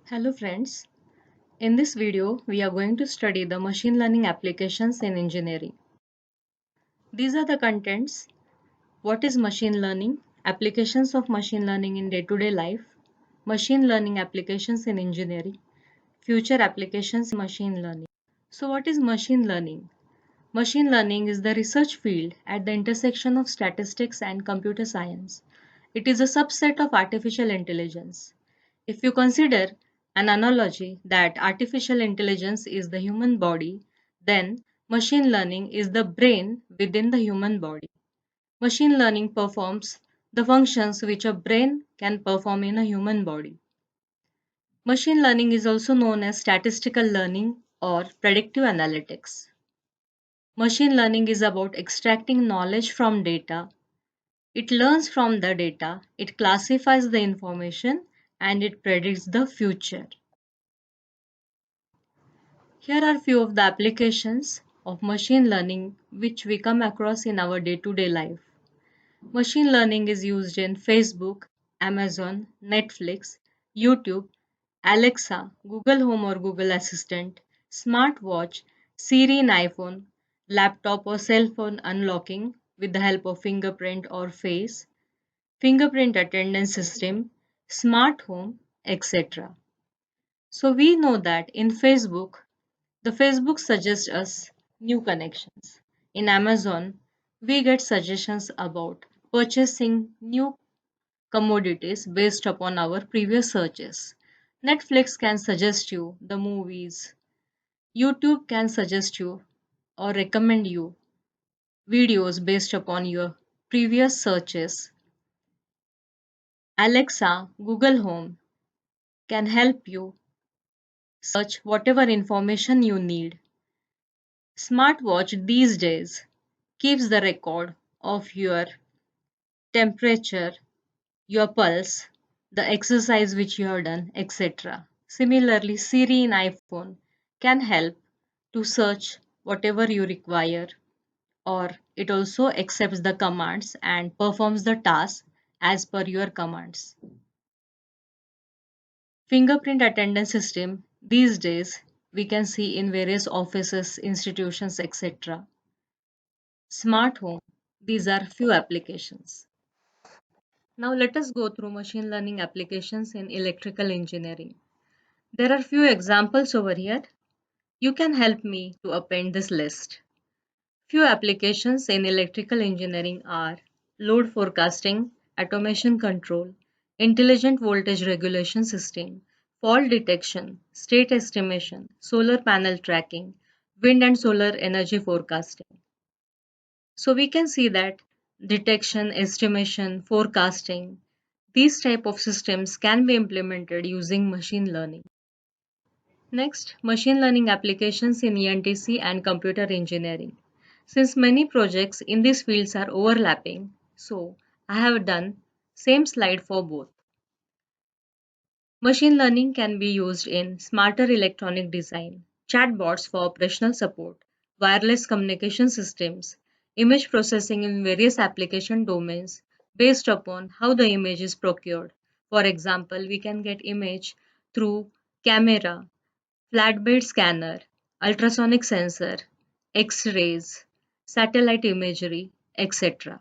Hello friends, in this video we are going to study the machine learning applications in engineering. These are the contents: what is machine learning, applications of machine learning in day-to-day life, machine learning applications in engineering, future applications in machine learning. So what is machine learning? Machine learning is the research field at the intersection of statistics and computer science. It is a subset of artificial intelligence. If you consider an analogy that artificial intelligence is the human body, then machine learning is the brain within the human body. Machine learning performs the functions which a brain can perform in a human body. Machine learning is also known as statistical learning or predictive analytics. Machine learning is about extracting knowledge from data. It learns from the data, it classifies the information, and it predicts the future. Here are few of the applications of machine learning which we come across in our day-to-day life. Machine learning is used in Facebook, Amazon, Netflix, YouTube, Alexa, Google Home or Google Assistant, smartwatch, Siri in iPhone, laptop or cell phone unlocking with the help of fingerprint or face, fingerprint attendance system, smart home, etc. So we know that in Facebook, the Facebook suggests us new connections. In Amazon, we get suggestions about purchasing new commodities based upon our previous searches. Netflix can suggest you the movies. YouTube can suggest you or recommend you videos based upon your previous searches. Alexa, Google Home can help you search whatever information you need. Smartwatch these days keeps the record of your temperature, your pulse, the exercise which you have done, etc. Similarly, Siri in iPhone can help to search whatever you require, or it also accepts the commands and performs the task as per your commands. Fingerprint attendance system these days we can see in various offices, institutions, etc. Smart home, these are few applications. Now let us go through machine learning applications in electrical engineering. There are few examples over here. You can help me to append this list. Few applications in electrical engineering are load forecasting, automation control, intelligent voltage regulation system, fault detection, state estimation, solar panel tracking, wind and solar energy forecasting. So we can see that detection, estimation, forecasting, these type of systems can be implemented using machine learning. Next, machine learning applications in ENTC and computer engineering. Since many projects in these fields are overlapping, so I have done same slide for both. Machine learning can be used in smarter electronic design, chatbots for operational support, wireless communication systems, image processing in various application domains based upon how the image is procured. For example, we can get image through camera, flatbed scanner, ultrasonic sensor, X-rays, satellite imagery, etc.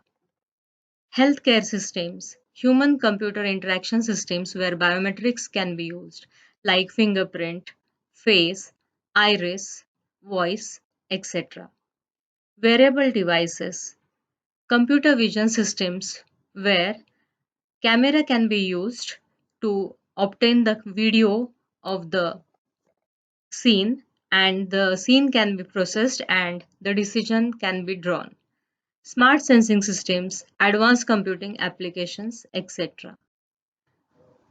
Healthcare systems, human computer interaction systems where biometrics can be used, like fingerprint, face, iris, voice, etc. Wearable devices, computer vision systems where camera can be used to obtain the video of the scene, and the scene can be processed and the decision can be drawn. Smart sensing systems, advanced computing applications, etc.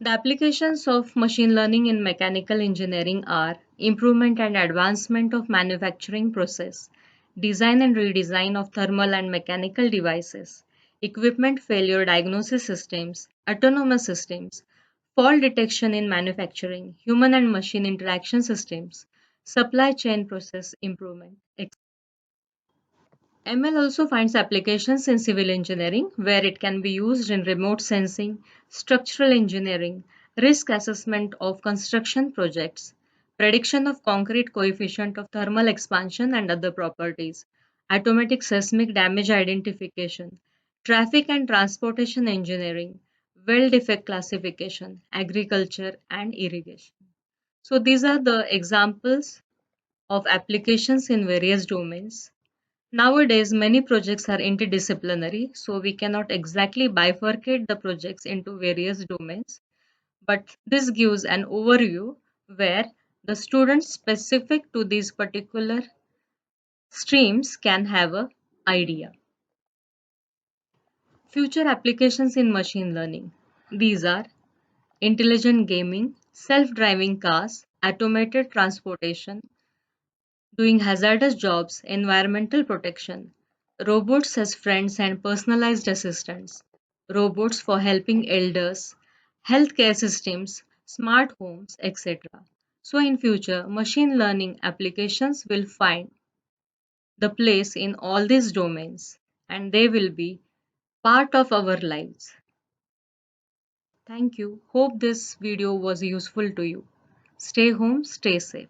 The applications of machine learning in mechanical engineering are improvement and advancement of manufacturing process, design and redesign of thermal and mechanical devices, equipment failure diagnosis systems, autonomous systems, fault detection in manufacturing, human and machine interaction systems, supply chain process improvement. ML also finds applications in civil engineering where it can be used in remote sensing, structural engineering, risk assessment of construction projects, prediction of concrete coefficient of thermal expansion and other properties, automatic seismic damage identification, traffic and transportation engineering, well defect classification, agriculture and irrigation. So these are the examples of applications in various domains. Nowadays, many projects are interdisciplinary, so we cannot exactly bifurcate the projects into various domains, but this gives an overview where the students specific to these particular streams can have a idea. Future applications in machine learning. These are intelligent gaming, self-driving cars, automated transportation, doing hazardous jobs, environmental protection, robots as friends and personalized assistants, robots for helping elders, healthcare systems, smart homes, etc. So in future, machine learning applications will find the place in all these domains and they will be part of our lives. Thank you. Hope this video was useful to you. Stay home, stay safe.